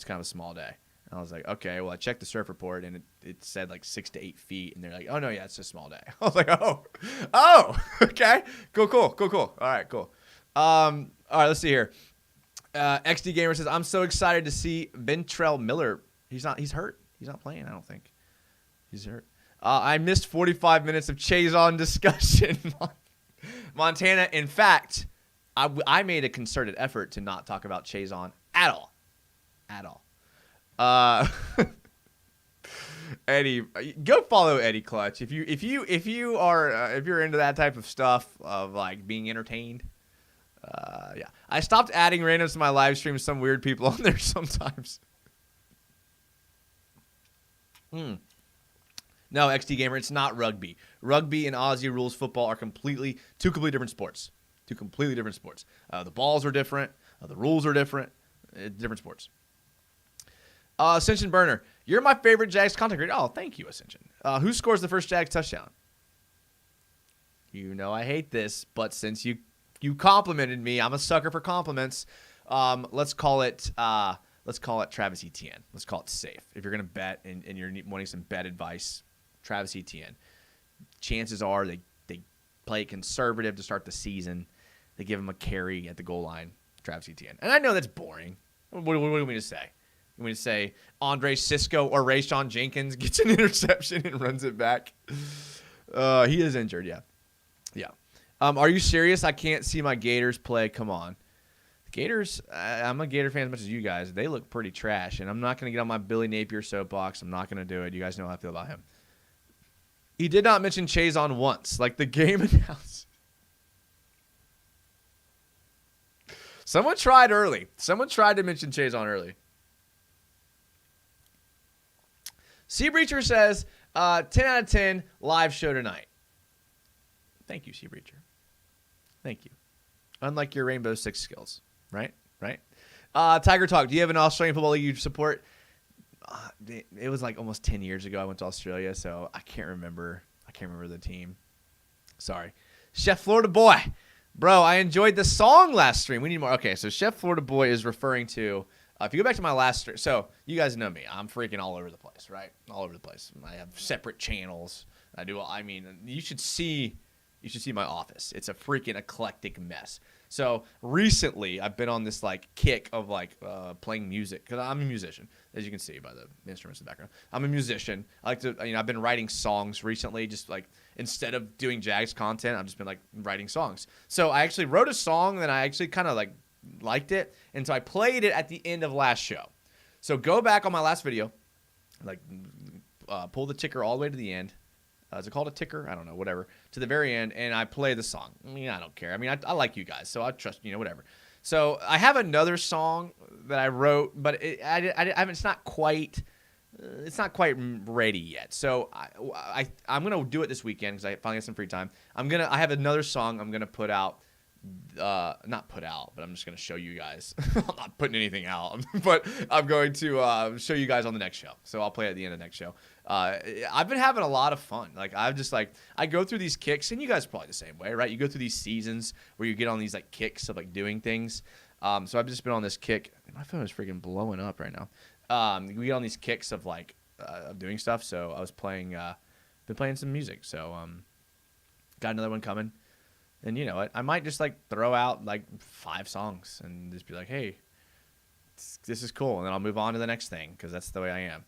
day. And I was like, okay, well, I checked the surf report and it said like 6 to 8 feet. And they're like, oh no, yeah, it's a small day. I was like, oh, okay, cool. All right, cool. All right, let's see here. XD Gamer says, I'm so excited to see Ventrell Miller. He's hurt. He's not playing, I don't think. He's hurt. I missed 45 minutes of Chazon discussion. Montana, in fact, I made a concerted effort to not talk about Chazon at all. Eddie, go follow Eddie Clutch if you're into that type of stuff of like being entertained. Yeah, I stopped adding randoms to my live stream. Some weird people on there sometimes. No, XD Gamer, it's not rugby. Rugby and Aussie rules football are two completely different sports. The balls are different. The rules are different. Different sports. Ascension Burner, you're my favorite Jags content creator. Oh, thank you, Ascension. Who scores the first Jags touchdown? You know I hate this, but since you complimented me, I'm a sucker for compliments. Let's call it Travis Etienne. Let's call it safe. If you're gonna bet and you're wanting some bet advice, Travis Etienne. Chances are they play conservative to start the season. They give him a carry at the goal line. Travis Etienne. And I know that's boring. What do we mean to say? You want me to say Andre Cisco or Rayshawn Jenkins gets an interception and runs it back? He is injured, yeah. Are you serious? I can't see my Gators play. Come on. The Gators, I'm a Gator fan as much as you guys. They look pretty trash, and I'm not going to get on my Billy Napier soapbox. I'm not going to do it. You guys know how I feel about him. He did not mention Chazon once, like the game announced. Someone tried early. Someone tried to mention Chazon early. Sea Breacher says, 10 out of 10 live show tonight. Thank you, Sea Breacher. Thank you. Unlike your Rainbow Six skills, right? Right? Tiger Talk, do you have an Australian football league you support? It was like almost 10 years ago I went to Australia, so I can't remember. I can't remember the team. Sorry. Chef Florida Boy. Bro, I enjoyed the song last stream. We need more. Okay, so Chef Florida Boy is referring to, if you go back to my last stream, so you guys know me. I'm freaking all over the place, right? All over the place. I have separate channels. You should see my office. It's a freaking eclectic mess. So recently, I've been on this like kick of playing music because I'm a musician, as you can see by the instruments in the background. I'm a musician. I like to, I've been writing songs recently. Just like instead of doing Jags content, I've just been like writing songs. So I actually wrote a song that I actually kind of like liked it, and so I played it at the end of last show. So go back on my last video, pull the ticker all the way to the end. Is it called a ticker? I don't know, whatever. To the very end, and I play the song. I don't care. I like you guys, so I trust, whatever. So I have another song that I wrote, but it's not quite ready yet. So I'm gonna do it this weekend because I finally have some free time. I have another song I'm gonna put out. Not put out, but I'm just going to show you guys. I'm not putting anything out, but I'm going to show you guys on the next show. So I'll play it at the end of the next show. I've been having a lot of fun. I go through these kicks, and you guys are probably the same way, right? You go through these seasons where you get on these like kicks of like doing things. So I've just been on this kick. My phone is freaking blowing up right now. We get on these kicks of of doing stuff. So I was been playing some music. So got another one coming. And you know what? I might just throw out 5 songs and just be like, hey, this is cool. And then I'll move on to the next thing because that's the way I am.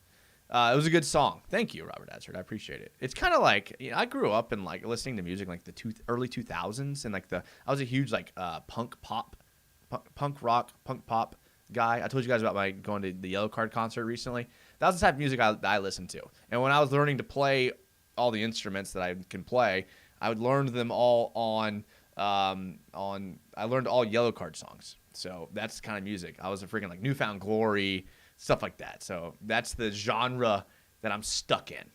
It was a good song. Thank you, Robert Adsford. I appreciate it. It's kind of I grew up in listening to music in the early 2000s. And I was a huge punk rock, punk pop guy. I told you guys about going to the Yellow Card concert recently. That was the type of music I listened to. And when I was learning to play all the instruments that I can play, I would learn them all I learned all Yellow Card songs. So that's the kind of music. I was a freaking Newfound Glory, stuff like that. So that's the genre that I'm stuck in.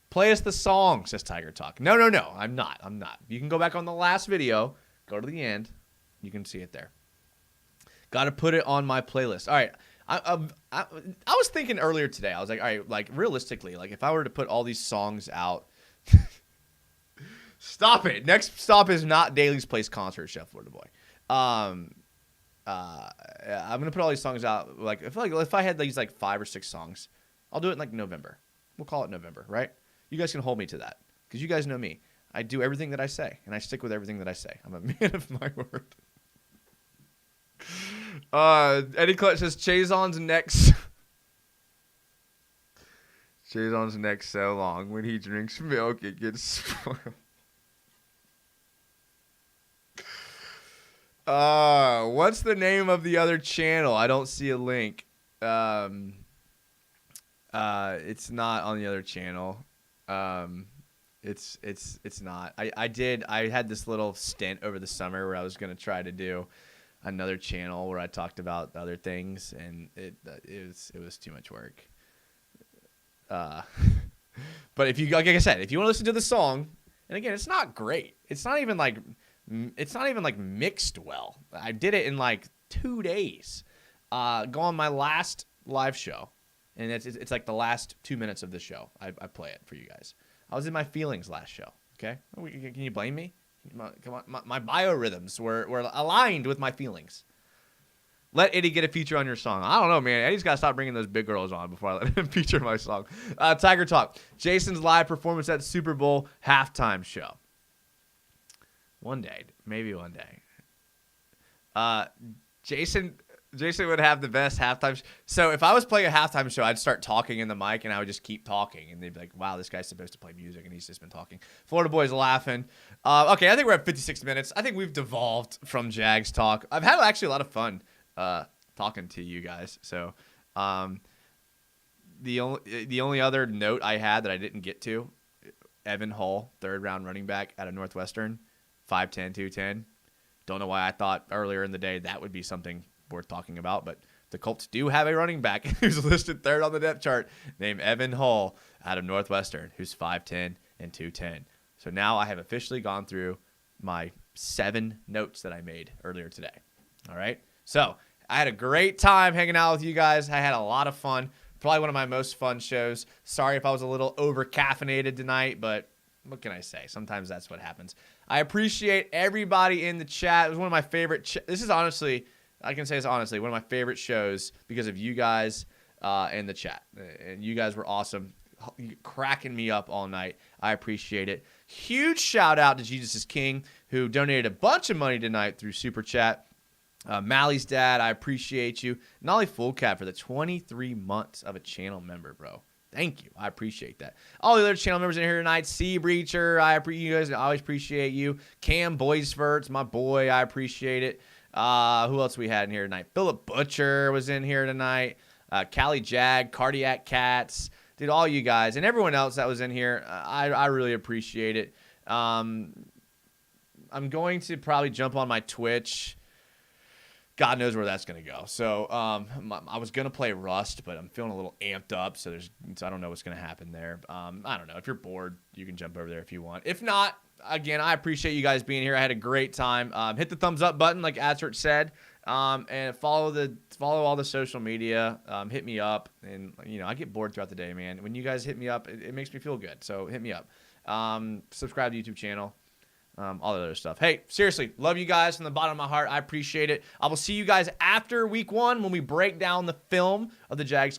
Play us the song, says Tiger Talk. No, I'm not. You can go back on the last video, go to the end. You can see it there. Got to put it on my playlist. All right. I was thinking earlier today, I was like, all right, realistically, if I were to put all these songs out, stop it. Next stop is not Daly's Place concert, Chef Florida Boy. I'm gonna put all these songs out. If I had these 5 or 6 songs, I'll do it in November. We'll call it November, right? You guys can hold me to that because you guys know me. I do everything that I say, and I stick with everything that I say. I'm a man of my word. Eddie Clutch says Chazon's next. Chazon's neck so long. When he drinks milk, it gets spoiled. What's the name of the other channel? I don't see a link. It's not on the other channel. It's not. I had this little stint over the summer where I was gonna try to do another channel where I talked about other things, and it was too much work. But if you, like I said, if you want to listen to the song, and again, it's not great. It's not even mixed well. I did it in 2 days. Go on my last live show, and it's the last 2 minutes of the show. I play it for you guys. I was in my feelings last show. Okay, can you blame me? Come on, my biorhythms were aligned with my feelings. Let Eddie get a feature on your song. I don't know, man. Eddie's got to stop bringing those big girls on before I let him feature my song. Tiger Talk. Jason's live performance at Super Bowl halftime show. One day. Maybe one day. Jason would have the best halftime. So if I was playing a halftime show, I'd start talking in the mic, and I would just keep talking. And they'd be like, wow, this guy's supposed to play music, and he's just been talking. Florida Boy's laughing. Okay, I think we're at 56 minutes. I think we've devolved from Jags talk. I've had actually a lot of fun talking to you guys. So the only other note I had that I didn't get to, Evan Hull, 3rd round running back out of Northwestern, 5'10", 210. Don't know why I thought earlier in the day that would be something worth talking about, but the Colts do have a running back who's listed third on the depth chart named Evan Hull out of Northwestern, who's 5'10 and 210. So now I have officially gone through my 7 notes that I made earlier today. All right. So I had a great time hanging out with you guys. I had a lot of fun. Probably one of my most fun shows. Sorry if I was a little over caffeinated tonight, but what can I say? Sometimes that's what happens. I appreciate everybody in the chat. It was one of my favorite. This is honestly, I can say this honestly, one of my favorite shows because of you guys in the chat. And you guys were awesome, cracking me up all night. I appreciate it. Huge shout out to Jesus is King, who donated a bunch of money tonight through Super Chat. Mally's dad, I appreciate you. Nolly Full Cat for the 23 months of a channel member, bro. Thank you. I appreciate that. All the other channel members in here tonight. Sea Breacher, you guys, I always appreciate you. Cam Boysford's my boy. I appreciate it. Who else we had in here tonight? Philip Butcher was in here tonight. Callie Jag, Cardiac Cats. Dude, all you guys and everyone else that was in here, I really appreciate it. I'm going to probably jump on my Twitch. God knows where that's going to go. So I was going to play Rust, but I'm feeling a little amped up, so I don't know what's going to happen there. I don't know. If you're bored, you can jump over there if you want. If not, again, I appreciate you guys being here. I had a great time. Hit the thumbs up button, like Azert said, and follow all the social media. Hit me up, and I get bored throughout the day, man. When you guys hit me up, it makes me feel good. So hit me up. Subscribe to the YouTube channel. All the other stuff. Hey, seriously, love you guys from the bottom of my heart. I appreciate it. I will see you guys after week 1 when we break down the film of the Jags